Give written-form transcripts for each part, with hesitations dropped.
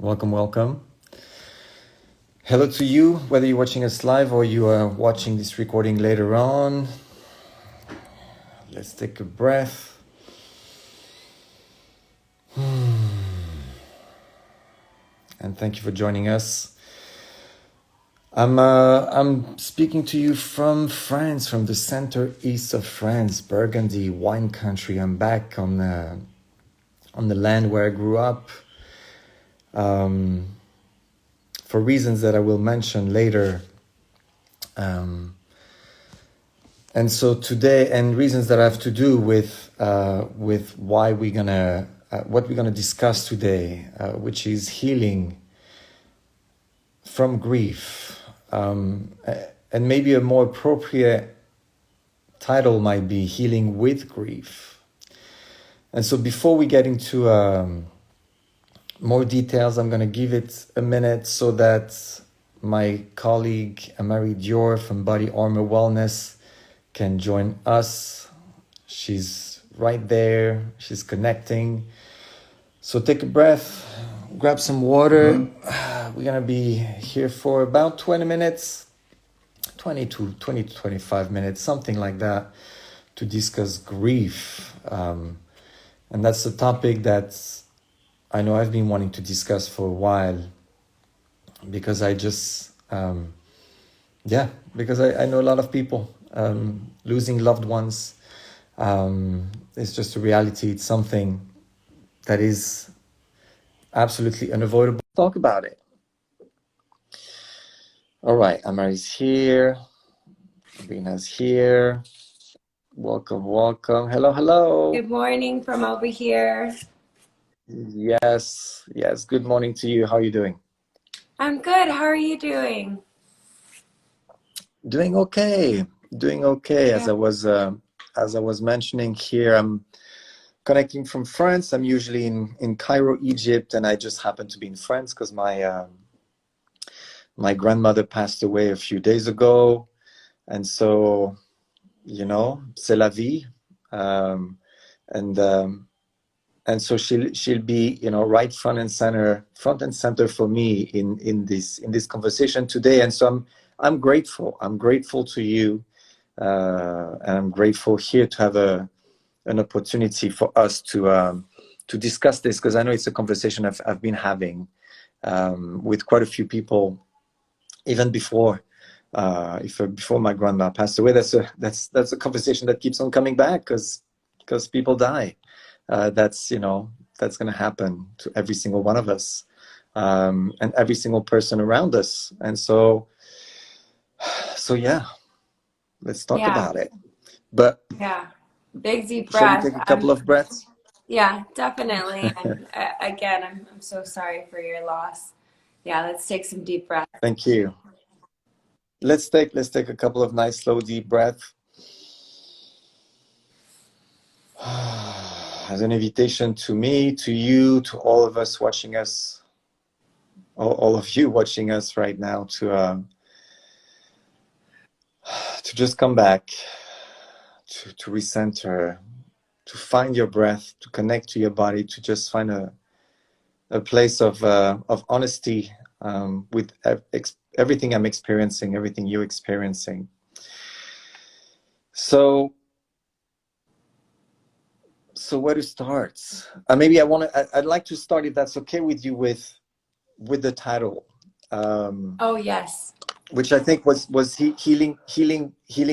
Welcome, welcome. Hello to you, whether you're watching us live or you are watching this recording later on. Let's take a breath. And thank you for joining us. I'm speaking to you from France, from the center east of France, Burgundy, wine country. I'm back on the land where I grew up. For reasons that I will mention later. And so today, and reasons that have to do with why we're gonna, what we're gonna discuss today, which is healing from grief. And maybe a more appropriate title might be healing with grief. And so before we get into more details, I'm gonna give it a minute so that my colleague Amari Dior from Body Armor Wellness can join us. She's right there. She's connecting. So take a breath, grab some water. We're going to be here for about 20 minutes, 20 to 25 minutes, something like that, to discuss grief. And that's a topic that I know I've been wanting to discuss for a while because I just, because I know a lot of people losing loved ones. It's just a reality. It's something that is absolutely unavoidable. Talk about it. All right, Amari's here. Rina's here. Welcome, welcome. Hello, hello. Good morning from over here. Yes. Good morning to you. How are you doing? I'm good. How are you doing? Doing okay. Yeah. As I was mentioning here, I'm connecting from France. I'm usually in Cairo, Egypt, and I just happen to be in France because my grandmother passed away a few days ago, and so c'est la vie, and so she'll be right front and center for me in this conversation today, and so I'm grateful to you, and I'm grateful here to have an opportunity for us to discuss this, because I know it's a conversation I've been having with quite a few people, even before my grandma passed away. That's a conversation that keeps on coming back because people die. That's going to happen to every single one of us, and every single person around us. And so yeah, let's talk about it. But Big deep shall we breath. take a couple of breaths? Yeah, definitely. And again, I'm so sorry for your loss. Yeah, let's take some deep breath. Thank you. Let's take a couple of nice, slow, deep breaths. As an invitation to me, to you, to all of us watching us, all of you watching us right now, to just come back, to recenter, to find your breath, to connect to your body, to just find a place of honesty with everything I'm experiencing, everything you're experiencing. So where to start? Maybe I'd like to start, if that's okay with you, with the title. Oh yes. Which I think was healing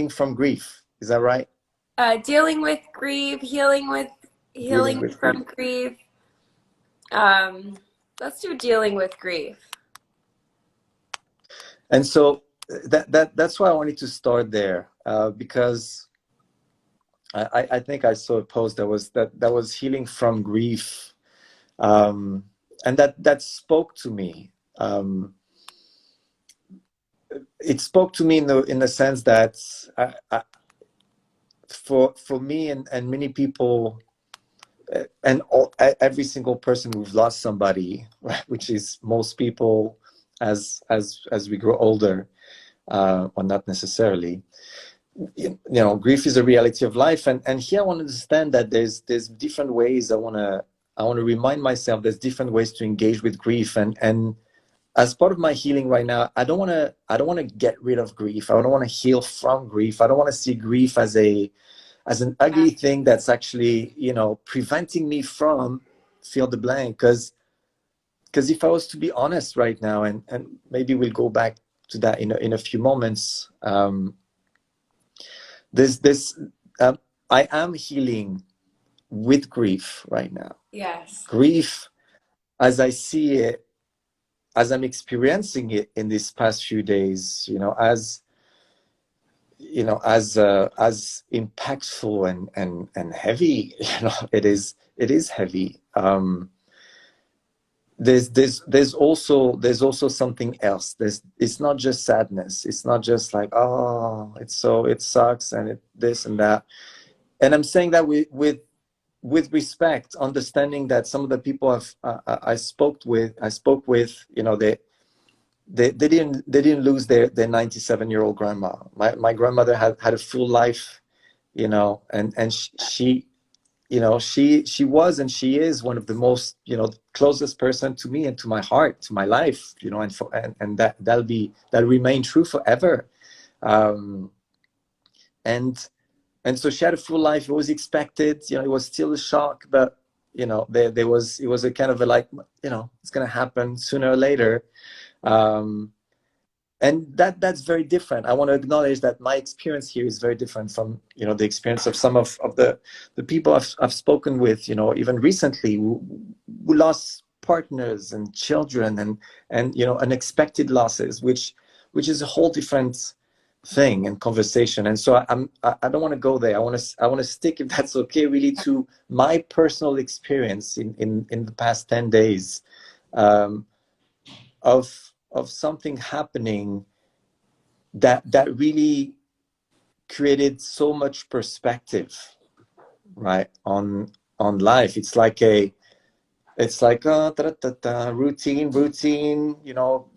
from grief. Is that right? Dealing with grief, healing from grief. Let's do dealing with grief. And so that's why I wanted to start there, because I think I saw a post that was healing from grief, and that spoke to me. It spoke to me in the sense that for me and many people, and every single person who's lost somebody, which is most people as we grow older, or not necessarily. Grief is a reality of life, and here I want to understand that there's different ways I want to I want to remind myself there's different ways to engage with grief. And as part of my healing right now, I don't want to get rid of grief. I don't want to heal from grief. I don't want to see grief as an ugly thing that's actually, preventing me from fill the blank. Because if I was to be honest right now, and maybe we'll go back to that in a few moments, there's this I am healing with grief right now. Yes. Grief as I see it, as I'm experiencing it in these past few days, as impactful and heavy, it is heavy. There's also something else. It's not just sadness. It's not just like, oh, it sucks and this and that. And I'm saying that with respect, understanding that some of the people I spoke with, they didn't lose their 97-year-old grandma. My grandmother had a full life, and she was and she is one of the most closest person to me and to my heart, to my life, that'll remain true forever. um and so she had a full life. It was expected. It was still a shock, but it was a kind of a like, it's gonna happen sooner or later. um and that's very different. I want to acknowledge that my experience here is very different from the experience of some of the people I've spoken with, even recently, who lost partners and children, and unexpected losses, which is a whole different thing and conversation. And so I don't want to go there. I want to stick, if that's okay, really, to my personal experience in the past 10 days, um, of something happening that really created so much perspective, right, on life. It's like routine,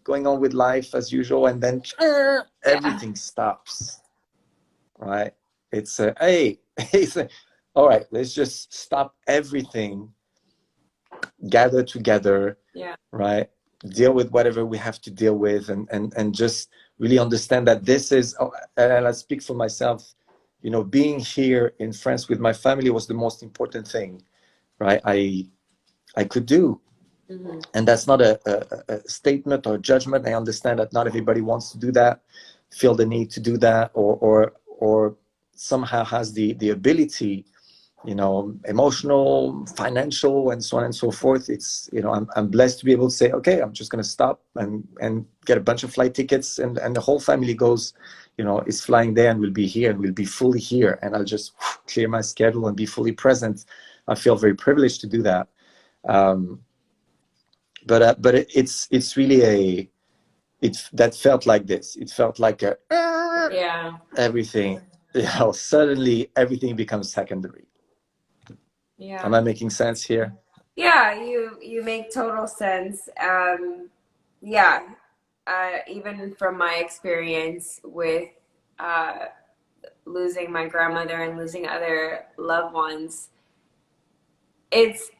going on with life as usual, and then Yeah. everything stops, right? It's hey, all right, let's just stop everything, gather together, Yeah. right? Deal with whatever we have to deal with, and just really understand that this is, and I speak for myself, being here in France with my family was the most important thing, right? I could do. Hmm. And that's not a statement or judgment. I understand that not everybody wants to do that, feel the need to do that, or somehow has the ability, emotional, financial, and so on and so forth. It's, I'm blessed to be able to say, okay, I'm just going to stop and get a bunch of flight tickets, and the whole family goes, is flying there, and will be here, and will be fully here, and I'll just clear my schedule and be fully present. I feel very privileged to do that. Um, but it's really that felt like this. It felt like Yeah. everything, suddenly everything becomes secondary. Am Yeah. I making sense here? Yeah, you make total sense. Yeah, even from my experience with uh, losing my grandmother and losing other loved ones, it's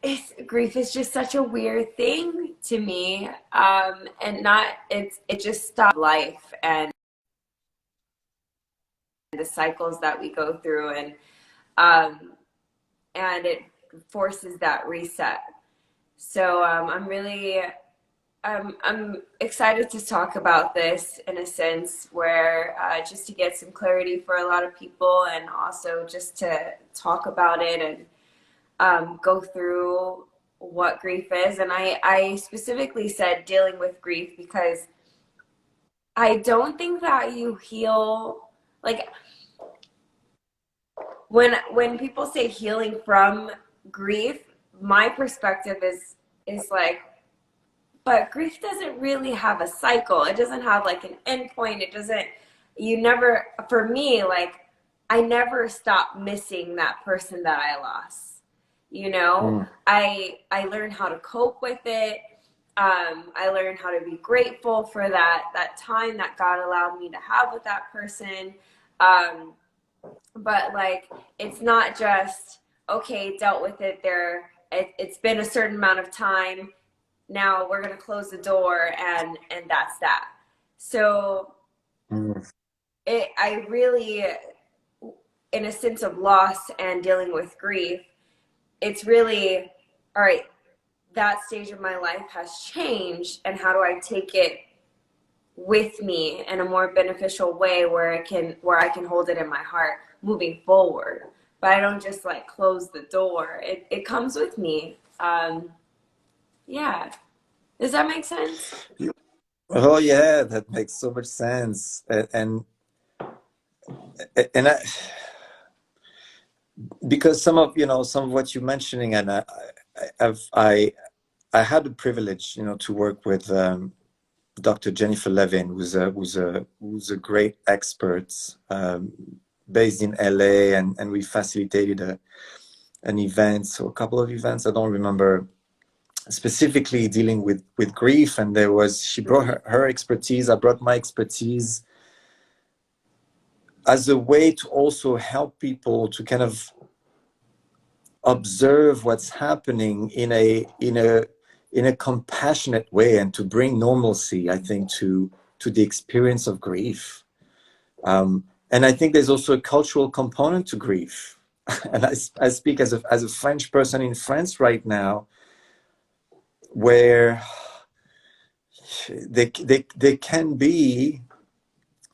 grief is just such a weird thing to me, and not it just stops life and the cycles that we go through, um, and it forces that reset. So I'm excited to talk about this in a sense where just to get some clarity for a lot of people, and also just to talk about it and go through what grief is. And I specifically said dealing with grief because I don't think that you heal, like when people say healing from grief, my perspective is like, but grief doesn't really have a cycle. It doesn't have like an end point. It doesn't, you never, for me, like, I never stop missing that person that I lost. Mm. I learned how to cope with it. I learned how to be grateful for that time that God allowed me to have with that person. But like, it's not just, okay, dealt with it. it's been a certain amount of time. Now we're going to close the door, and that's that. So Mm. I really, in a sense of loss and dealing with grief, it's really, all right, that stage of my life has changed, and how do I take it with me in a more beneficial way where I can hold it in my heart moving forward. But I don't just like close the door. It comes with me. Yeah. Does that make sense? Oh yeah, that makes so much sense. And because some of some of what you're mentioning, and I had the privilege to work with Dr. Jennifer Levin, who's a great expert, based in LA, and we facilitated an event, so a couple of events. I don't remember specifically dealing with grief, and she brought her expertise. I brought my expertise as a way to also help people to kind of observe what's happening in a compassionate way, and to bring normalcy, I think, to the experience of grief. And I think there's also a cultural component to grief. And I speak as a French person in France right now, where they can be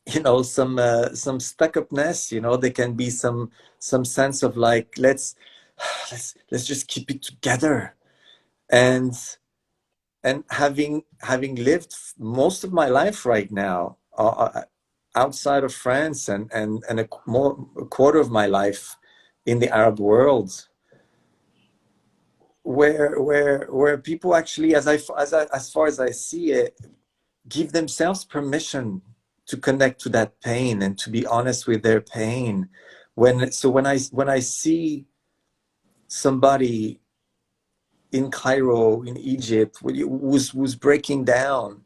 some stuck-upness. There can be some sense of like, let's just keep it together. And having lived most of my life right now outside of France, and a quarter of my life in the Arab world, where people actually, as far as I see it, give themselves permission to connect to that pain and to be honest with their pain. When I see somebody in Cairo, in Egypt, who's breaking down,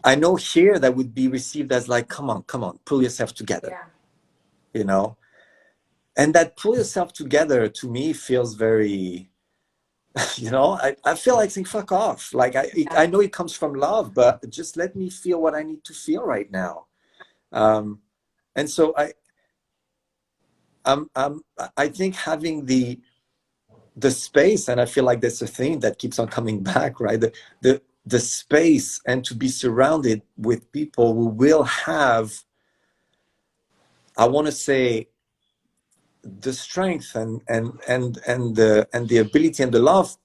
I know here that would be received as like, come on, pull yourself together. Yeah. you know and that pull yourself together, to me, feels very, I feel like saying fuck off. Like, I know it comes from love, but just let me feel what I need to feel right now. And so I'm, I'm I think having the space, and I feel like that's a thing that keeps on coming back, right? The space, and to be surrounded with people who will have, I want to say, the strength and the ability and the love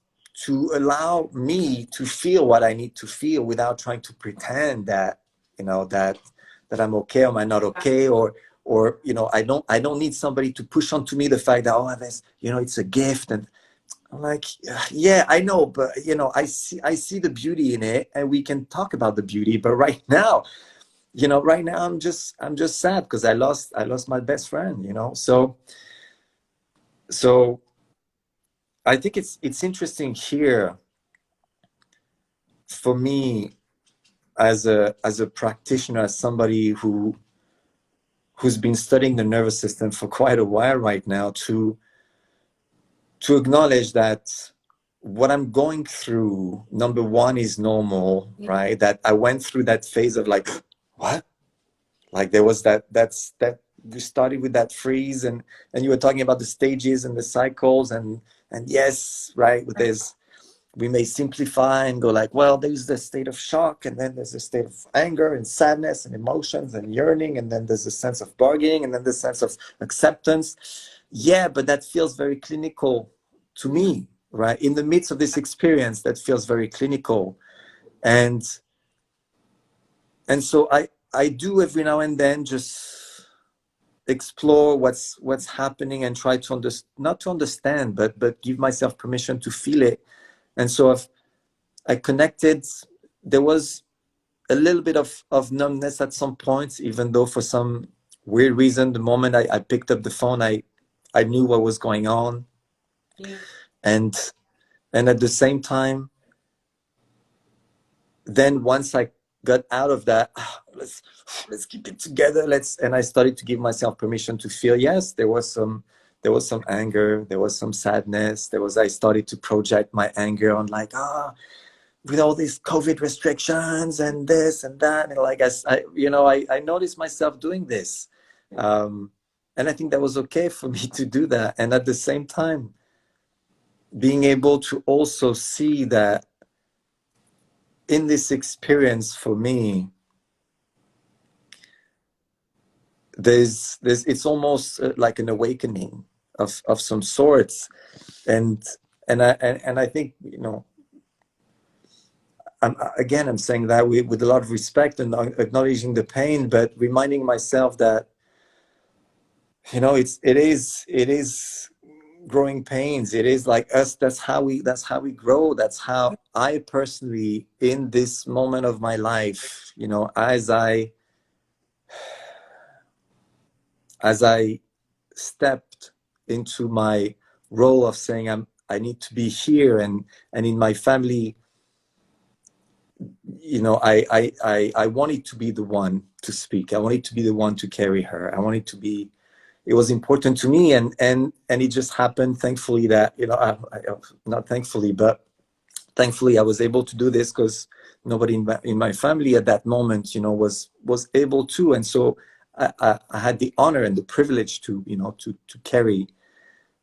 to allow me to feel what I need to feel, without trying to pretend that that I'm okay, or I'm not okay, or I don't need somebody to push onto me the fact that, oh, this, it's a gift. And I'm like, yeah, I know, but I see the beauty in it, and we can talk about the beauty. But right now I'm just sad because I lost my best friend. So I think it's interesting here for me, as a practitioner, as somebody who's been studying the nervous system for quite a while right now, to acknowledge that what I'm going through, number one, is normal, right? That I went through that phase of like, what? Like, there was that you started with that freeze, and you were talking about the stages and the cycles, and yes, right, we may simplify and go like, well, there's the state of shock, and then there's a state of anger and sadness and emotions and yearning, and then there's a sense of bargaining, and then the sense of acceptance. Yeah, but that feels very clinical to me, right? In the midst of this experience, that feels very clinical. And so I do every now and then just explore what's happening, and try to not to understand, but give myself permission to feel it. And so I connected. There was a little bit of numbness at some points, even though for some weird reason, the moment I picked up the phone, I knew what was going on. Yeah. And at the same time, then once I got out of that, let's keep it together. And I started to give myself permission to feel. Yes, there some anger, there was some sadness, I started to project my anger on like, with all these COVID restrictions and this and that, and like I noticed myself doing this, and I think that was okay for me to do that, and at the same time being able to also see that in this experience for me, there's it's almost like an awakening of some sorts, and I think, I'm saying that with a lot of respect and acknowledging the pain, but reminding myself that it is growing pains. It is like us. That's how we grow. That's how I personally, in this moment of my life, as I stepped into my role of saying I need to be here, and in my family, I wanted to be the one to speak. I wanted to be the one to carry her. It was important to me, and it just happened, thankfully, that, not thankfully, but thankfully I was able to do this, because nobody in my family at that moment, was able to. And so I had the honor and the privilege to carry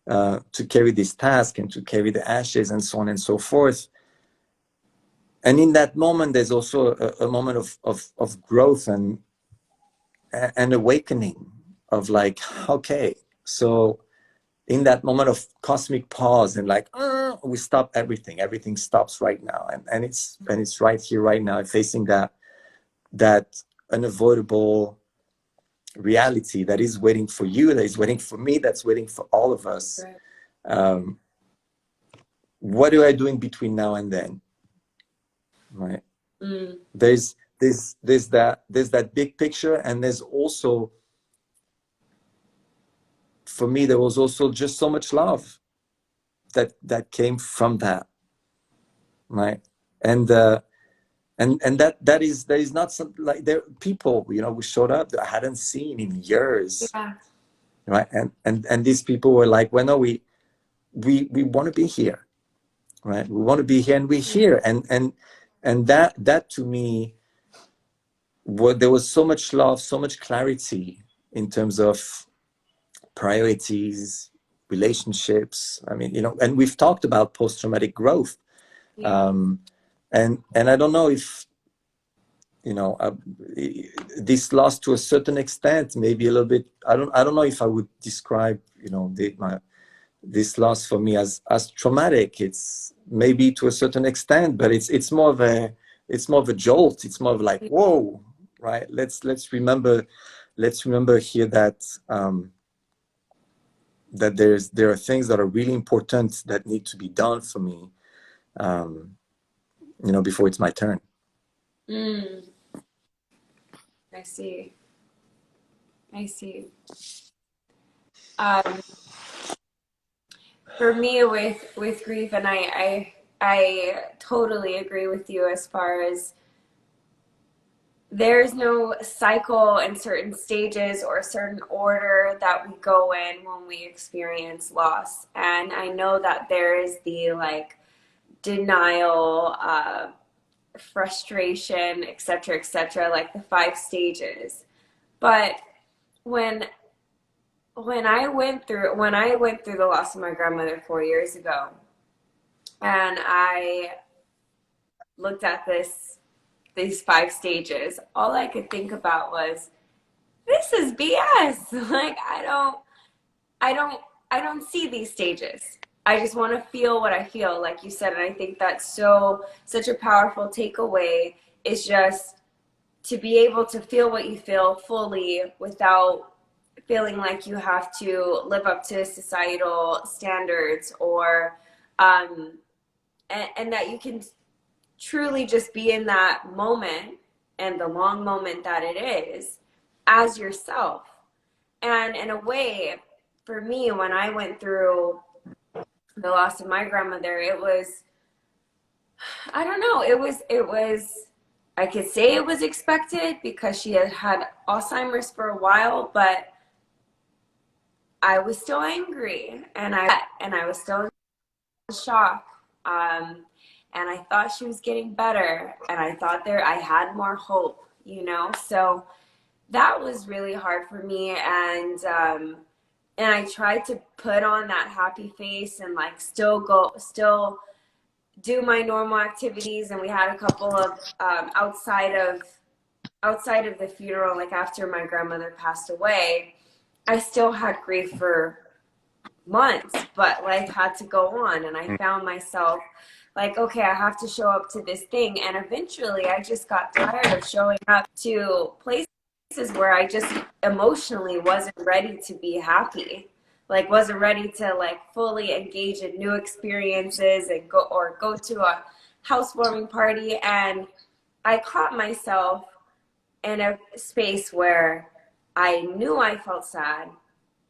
this task, and to carry the ashes, and so on and so forth. And in that moment, there's also a moment of growth and awakening, of like, okay, so in that moment of cosmic pause, and like, we stop everything stops right now, and it's right here, right now, facing that unavoidable reality that is waiting for you, that is waiting for me, that's waiting for all of us. Right. What do I do in between now and then? Right. There's that big picture, and there's also, for me, there was also just so much love that came from that, right? And that is not something like, there people, we showed up that I hadn't seen in years. Yeah. Right. And these people were like, well, no, we want to be here, right? We want to be here, and we're here. And that to me, there was so much love, so much clarity in terms of priorities, relationships. I mean, and we've talked about post-traumatic growth. Yeah. And I don't know if, this loss, to a certain extent, maybe a little bit, I don't know if I would describe, this loss for me as traumatic. It's maybe to a certain extent, but it's more of a jolt. It's more of like, whoa, right? Let's remember here that that there are things that are really important that need to be done for me, before it's my turn. I see. For me, with grief, and I totally agree with you, as far as there's no cycle and certain stages or a certain order that we go in when we experience loss. And I know that there is the like denial, frustration, etc., like the 5 stages. But when I went through the loss of my grandmother 4 years ago, and I looked at these 5 stages, all I could think about was, this is BS. Like, I don't I don't see these stages. I just want to feel what I feel, like you said. And I think that's such a powerful takeaway, is just to be able to feel what you feel fully, without feeling like you have to live up to societal standards, or and that you can truly just be in that moment, and the long moment that it is, as yourself. And in a way, for me, when I went through the loss of my grandmother, it was, I don't know, it was, I could say it was expected, because she had had Alzheimer's for a while, but I was still angry, and I was still in shock. And I thought she was getting better, and I thought I had more hope, you know. So that was really hard for me, and I tried to put on that happy face and like still do my normal activities. And we had a couple of outside of the funeral, like after my grandmother passed away, I still had grief for months, but life had to go on. And I found myself like, okay, I have to show up to this thing. And eventually I just got tired of showing up to places where I just emotionally wasn't ready to be happy. Like wasn't ready to like fully engage in new experiences and go to a housewarming party. And I caught myself in a space where I knew I felt sad.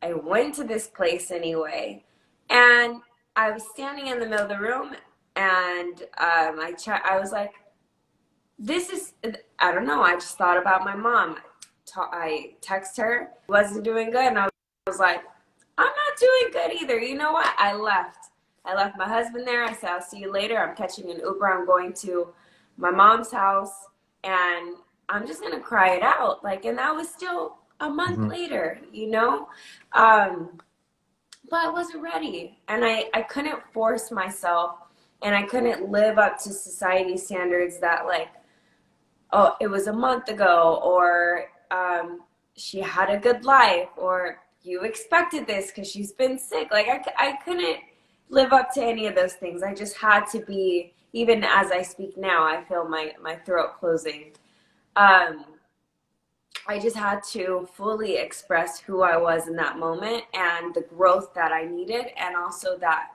I went to this place anyway, and I was standing in the middle of the room, and I was like, "This is." I don't know. I just thought about my mom. I text her, wasn't doing good, and I was like, "I'm not doing good either." You know what? I left. I left my husband there. I said, "I'll see you later. I'm catching an Uber. I'm going to my mom's house, and I'm just gonna cry it out." Like, and that was still a month Mm-hmm. later, you know. Um, but I wasn't ready, and I couldn't force myself, and I couldn't live up to society standards that like, oh, it was a month ago, or she had a good life, or you expected this because she's been sick. Like I couldn't live up to any of those things. I just had to be, even as I speak now, I feel my throat closing. um, I just had to fully express who I was in that moment and the growth that I needed, and also that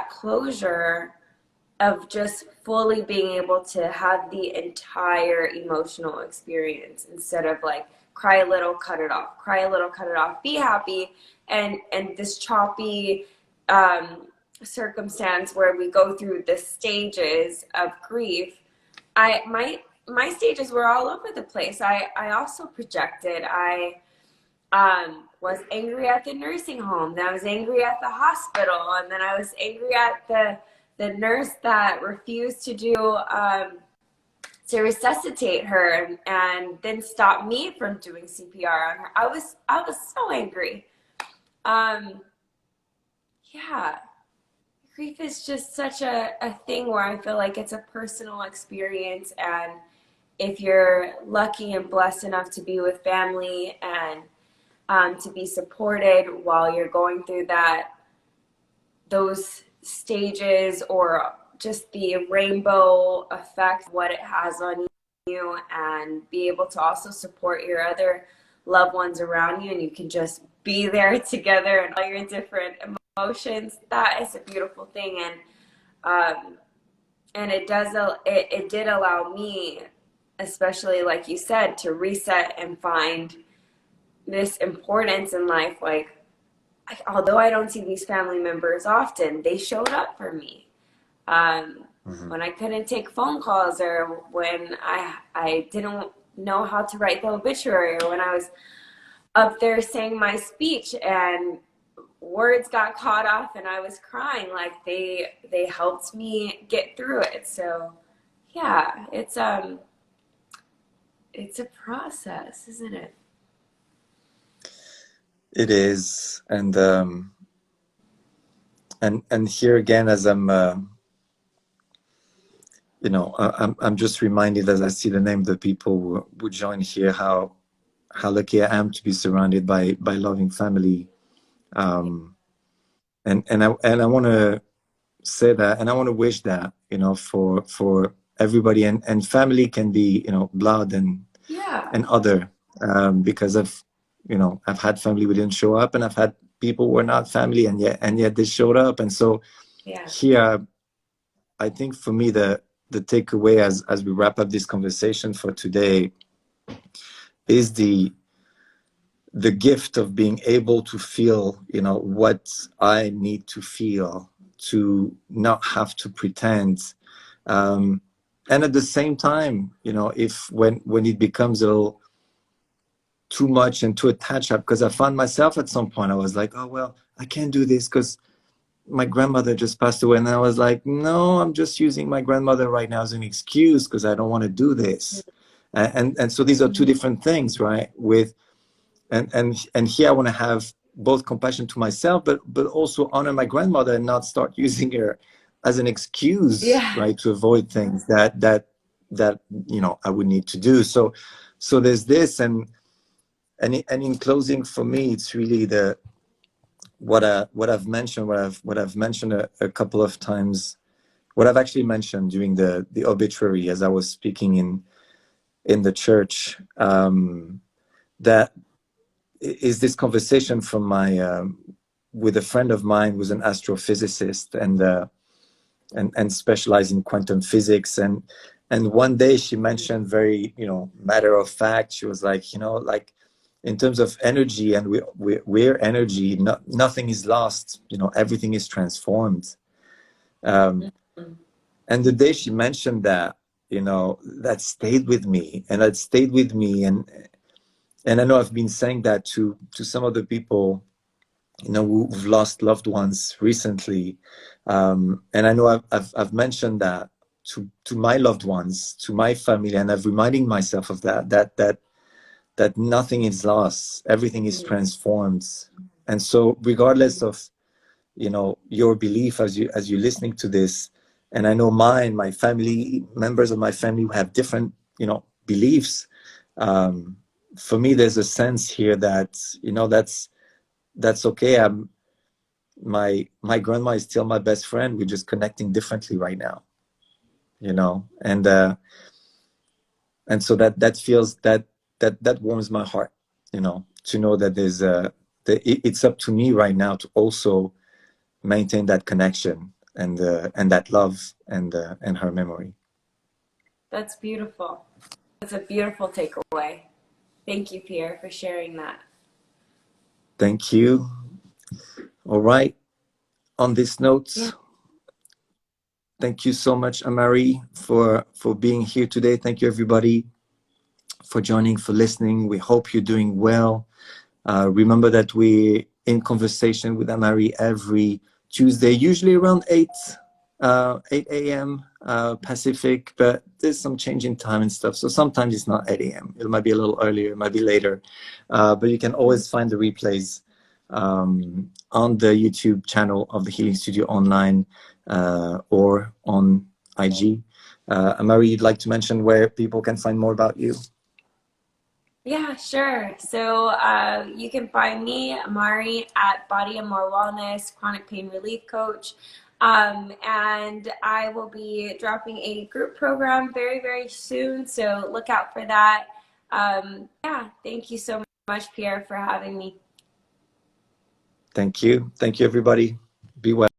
closure of just fully being able to have the entire emotional experience instead of like cry a little, cut it off, cry a little, cut it off, be happy, and this choppy circumstance where we go through the stages of grief. My stages were all over the place. I also projected. I was angry at the nursing home. Then I was angry at the hospital, and then I was angry at the nurse that refused to resuscitate her, and then stop me from doing CPR on her. I was so angry. Um, yeah, grief is just such a thing where I feel like it's a personal experience, and if you're lucky and blessed enough to be with family and to be supported while you're going through those stages, or just the rainbow effect, what it has on you, and be able to also support your other loved ones around you, and you can just be there together and all your different emotions. That is a beautiful thing. Um, and it did allow me, especially like you said, to reset and find this importance in life. Like, although I don't see these family members often, they showed up for me. Mm-hmm. When I couldn't take phone calls, or when I didn't know how to write the obituary, or when I was up there saying my speech and words got caught off and I was crying, like they helped me get through it. So yeah, it's a process, isn't it? It is, and here again, as I'm just reminded as I see the name of the people who join here, how lucky I am to be surrounded by loving family. And I want to say that, and I want to wish that, for everybody, and family can be, blood Yeah, and other, because I've had family who didn't show up, and I've had people who were not family, and yet they showed up. And so yeah, here, I think for me, the takeaway as we wrap up this conversation for today is the gift of being able to feel, what I need to feel, to not have to pretend. Um, and at the same time, if when it becomes a little too much and too attached, because I found myself at some point, I was like, oh, well, I can't do this because my grandmother just passed away. And I was like, no, I'm just using my grandmother right now as an excuse because I don't want to do this. And so these are two different things, right? With and here I want to have both compassion to myself, but also honor my grandmother and not start using her as an excuse, Yeah. right, to avoid things that I would need to do. So there's this, and in closing, for me, it's really the what I've mentioned, what I've mentioned a couple of times, what I've actually mentioned during the obituary as I was speaking in the church, that is this conversation from my with a friend of mine who's an astrophysicist and specialized in quantum physics, and one day she mentioned very matter of fact, she was like, like, in terms of energy, and we're energy, nothing is lost, everything is transformed. And the day she mentioned that, that stayed with me, and that stayed with me. And I know I've been saying that to some of the people who've lost loved ones recently, and I know I've mentioned that to my loved ones, to my family, and I'm reminding myself of that nothing is lost, everything is transformed. And so, regardless of your belief, as you're listening to this, and I know my family, members of my family who have different beliefs, for me there's a sense here that that's okay. My grandma is still my best friend. We're just connecting differently right now, and so that feels that warms my heart, to know that it's up to me right now to also maintain that connection and that love and her memory. That's beautiful. That's a beautiful takeaway. Thank you, Pierre, for sharing that. Thank you. All right. On this note, Yeah. thank you so much, Amari, for being here today. Thank you, everybody, for joining, for listening. We hope you're doing well. Remember that we're in conversation with Amari every Tuesday, usually around 8 a.m. Pacific, but there's some change in time and stuff. So sometimes it's not 8 a.m. It might be a little earlier, it might be later. But you can always find the replays on the YouTube channel of the Healing Studio Online, or on IG. Amari, you'd like to mention where people can find more about you? Yeah, sure. So you can find me, Amari, at Body and More Wellness, Chronic Pain Relief Coach. And I will be dropping a group program very, very soon. So look out for that. Yeah, thank you so much, Pierre, for having me. Thank you. Thank you, everybody. Be well.